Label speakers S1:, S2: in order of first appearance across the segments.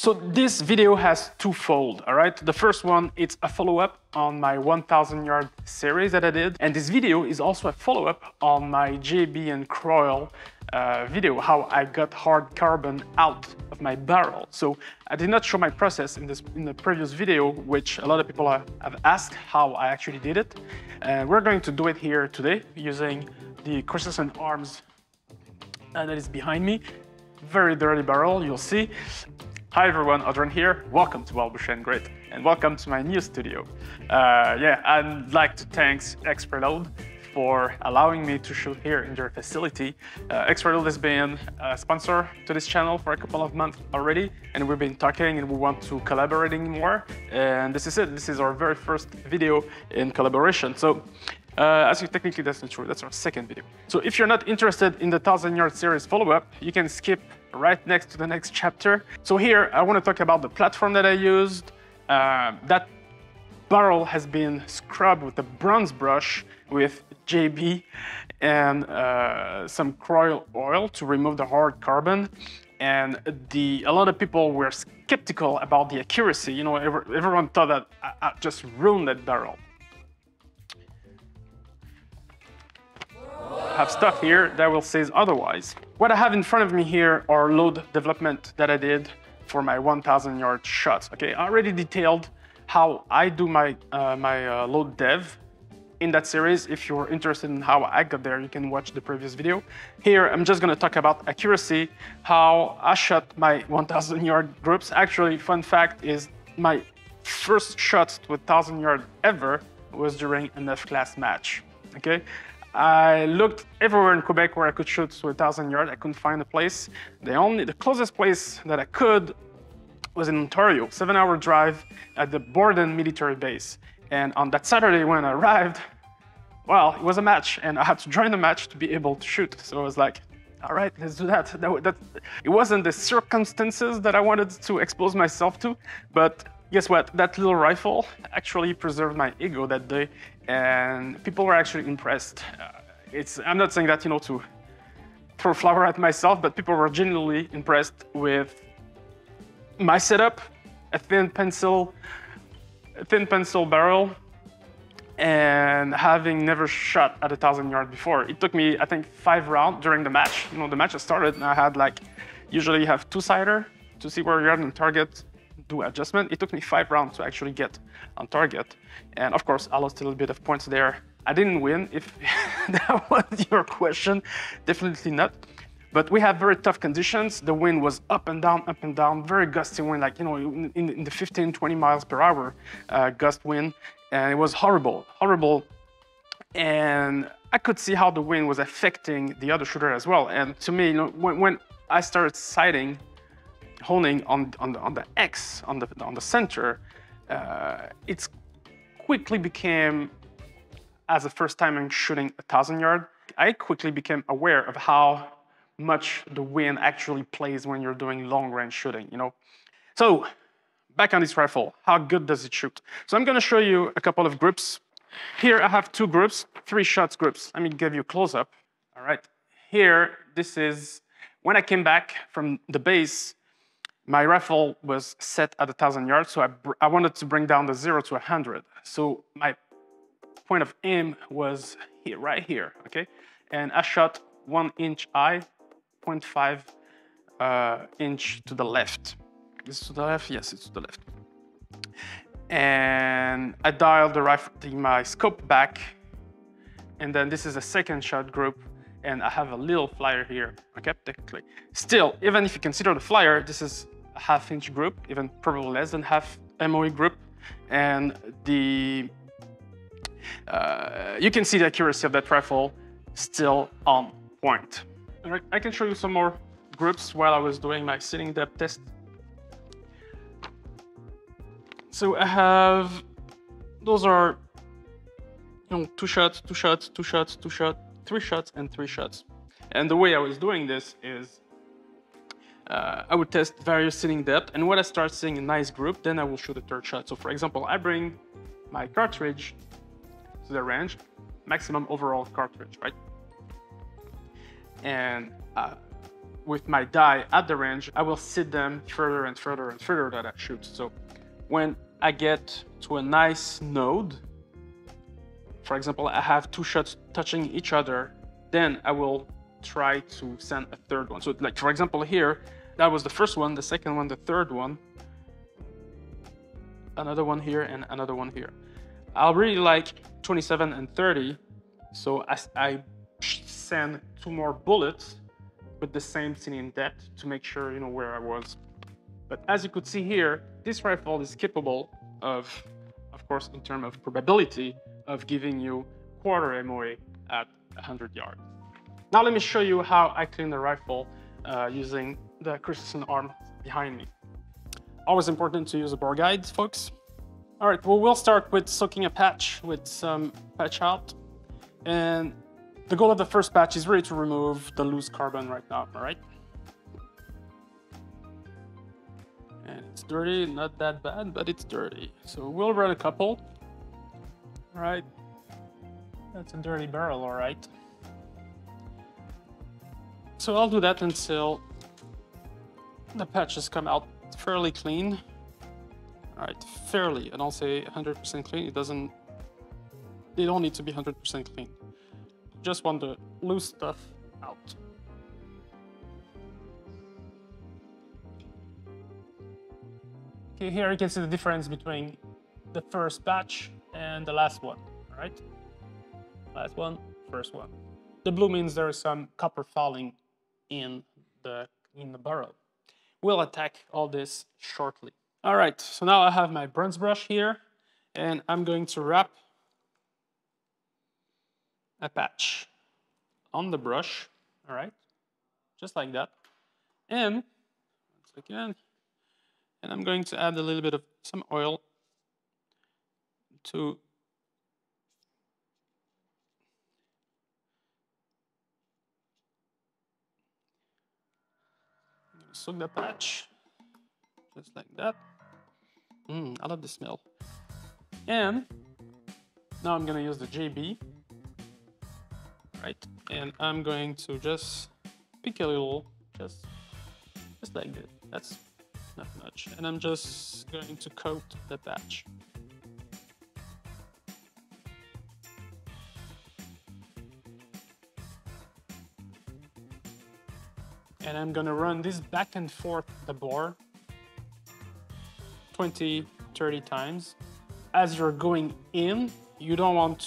S1: So this video has twofold, all right? The first one, it's a follow-up on my 1,000-yard series that I did. And this video is also a follow-up on my JB and kroil video, how I got hard carbon out of my barrel. So I did not show my process in the previous video, which a lot of people have asked how I actually did it. And we're going to do it here today using the Cross Arms that is behind me. Very dirty barrel, you'll see. Hi everyone, Adrian here. Welcome to Bush and Grit, and welcome to my new studio. Yeah, I'd like to thank X-Load for allowing me to shoot here in their facility. X-Load has been a sponsor to this channel for a couple of months already, and we've been talking and we want to collaborating more. And this is it. This is our very first video in collaboration. So, technically that's not true. That's our second video. So if you're not interested in the 1,000-yard series follow-up, you can skip right next to the next chapter. So here, I want to talk about the platform that I used. That barrel has been scrubbed with a bronze brush with JB and some kroil oil to remove the hard carbon. And a lot of people were skeptical about the accuracy. You know, everyone thought that I just ruined that barrel. I have stuff here that will say otherwise. What I have in front of me here are load development that I did for my 1,000-yard shots. Okay, I already detailed how I do my load dev in that series. If you're interested in how I got there, you can watch the previous video. Here, I'm just gonna talk about accuracy, how I shot my 1,000-yard groups. Actually, fun fact is my first shot to 1,000-yard ever was during an F-class match, okay? I looked everywhere in Quebec where I could shoot to 1,000 yards. I couldn't find a place. The closest place that I could was in Ontario, 7-hour drive at the Borden military base. And on that Saturday when I arrived, well, it was a match and I had to join the match to be able to shoot. So I was like, all right, let's do that. It wasn't the circumstances that I wanted to expose myself to, but guess what? That little rifle actually preserved my ego that day, and people were actually impressed. I'm not saying that, you know, to throw flour at myself, but people were genuinely impressed with my setup, a thin pencil barrel, and having never shot at 1,000 yards before. It took me, I think, 5 rounds during the match. You know, the match has started, and I had usually you have two-sider to see where you're at on target, do adjustment. It took me 5 rounds to actually get on target. And of course, I lost a little bit of points there. I didn't win, if that was your question. Definitely not. But we have very tough conditions. The wind was up and down, very gusty wind, like, you know, in the 15, 20 miles per hour gust wind. And it was horrible. And I could see how the wind was affecting the other shooter as well. And to me, you know, when I started sighting, honing on the X, on the center, it's quickly became, as a first time in shooting 1,000 yards, I quickly became aware of how much the wind actually plays when you're doing long range shooting, you know. So back on this rifle, how good does it shoot? So I'm gonna show you a couple of groups. Here I have 2 groups, 3 shots groups. Let me give you a close up. All right, here, this is, when I came back from the base, my rifle was set at 1,000 yards, so I wanted to bring down the 0 to 100. So my point of aim was here, right here, okay? And I shot 1 inch high, 0.5 inch to the left. This is to the left? Yes, it's to the left. And I dialed my scope back, and then this is a second shot group, and I have a little flyer here, okay, technically. Still, even if you consider the flyer, this is a half-inch group, even probably less than half MOE group, and you can see the accuracy of that rifle still on point. All right, I can show you some more groups while I was doing my sitting depth test. So I have, those are, you know, 2 shots, 2 shots, 2 shots, 2 shots, 3 shots, and 3 shots. And the way I was doing this is, I would test various sitting depth, and when I start seeing a nice group, then I will shoot a 3rd shot. So for example, I bring my cartridge to the range, maximum overall cartridge, right? And with my die at the range, I will sit them further and further and further that I shoot. So when I get to a nice node, for example, I have 2 shots touching each other, then I will try to send a third one. So like, for example, here, that was the first one, the second one, the third one, another one here, and another one here. I really like 27 and 30, so I send 2 more bullets with the same scene depth to make sure you know where I was. But as you could see here, this rifle is capable of course, in terms of probability, of giving you quarter MOA at 100 yards. Now let me show you how I clean the rifle using the Christensen arm behind me. Always important to use a bore guide, folks. All right, well, we'll start with soaking a patch with some patch out. And the goal of the first patch is really to remove the loose carbon right now, all right? And it's dirty, not that bad, but it's dirty. So we'll run a couple. All right, that's a dirty barrel, all right. So I'll do that until the patches come out fairly clean. All right, fairly, and I'll say 100% clean. They don't need to be 100% clean. Just want the loose stuff out. Okay, here you can see the difference between the first batch and the last one, all right? Last one, first one. The blue means there is some copper falling in the barrel. We'll attack all this shortly. All right, so now I have my bronze brush here, and I'm going to wrap a patch on the brush, all right? Just like that. And, once again, and I'm going to add a little bit of some oil to soak the patch, just like that. I love the smell. And now I'm gonna use the JB, right? And I'm going to just pick a little, just like this. That's not much. And I'm just going to coat the patch. And I'm gonna run this back and forth the bore 20, 30 times. As you're going in, you want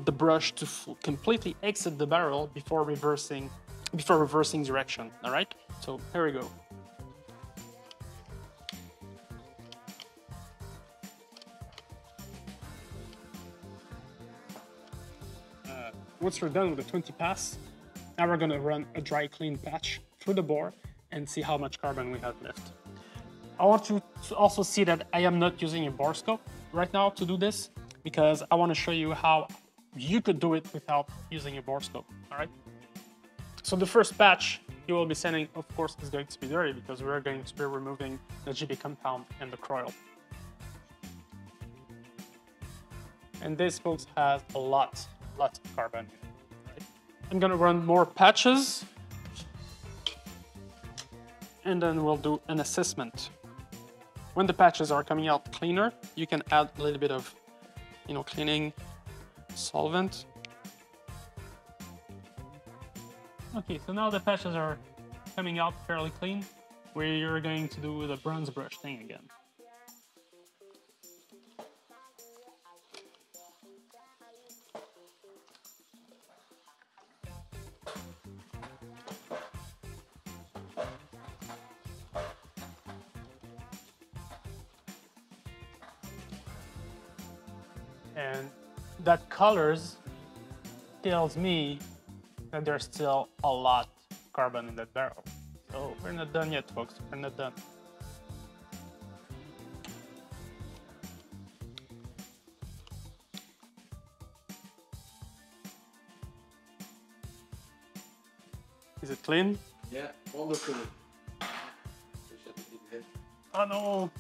S1: the brush to completely exit the barrel before reversing direction, all right? So here we go. Once we're done with the 20 pass, now we're gonna run a dry clean patch through the bore and see how much carbon we have left. I want you to also see that I am not using a bore scope right now to do this, because I want to show you how you could do it without using a bore scope, all right? So the first patch you will be sending, of course, is going to be dirty because we're going to be removing the GB compound and the kroil. And this, folks, has a lot of carbon. Right? I'm gonna run more patches, and then we'll do an assessment. When the patches are coming out cleaner, you can add a little bit of, cleaning solvent. Okay, so now the patches are coming out fairly clean. We're going to do the bronze brush thing again. And that colors tells me that there's still a lot of carbon in that barrel. So we're not done yet, folks. We're not done. Is it clean?
S2: Yeah, wonderful.
S1: Oh no!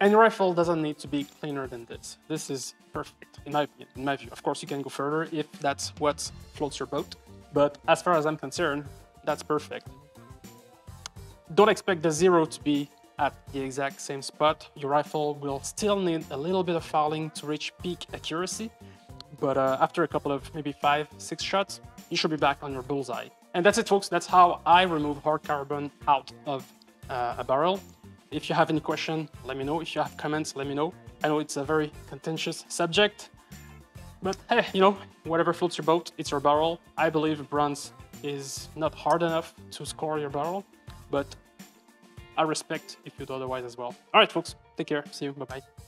S1: Any rifle doesn't need to be cleaner than this. This is perfect, in my opinion, in my view. Of course, you can go further if that's what floats your boat. But as far as I'm concerned, that's perfect. Don't expect the zero to be at the exact same spot. Your rifle will still need a little bit of fouling to reach peak accuracy, but after a couple of maybe 5-6 shots, you should be back on your bullseye. And that's it, folks. That's how I remove hard carbon out of a barrel. If you have any question, let me know. If you have comments, let me know. I know it's a very contentious subject, but hey, you know, whatever floats your boat, it's your barrel. I believe bronze is not hard enough to score your barrel, but I respect if you do otherwise as well. All right, folks, take care. See you. Bye-bye.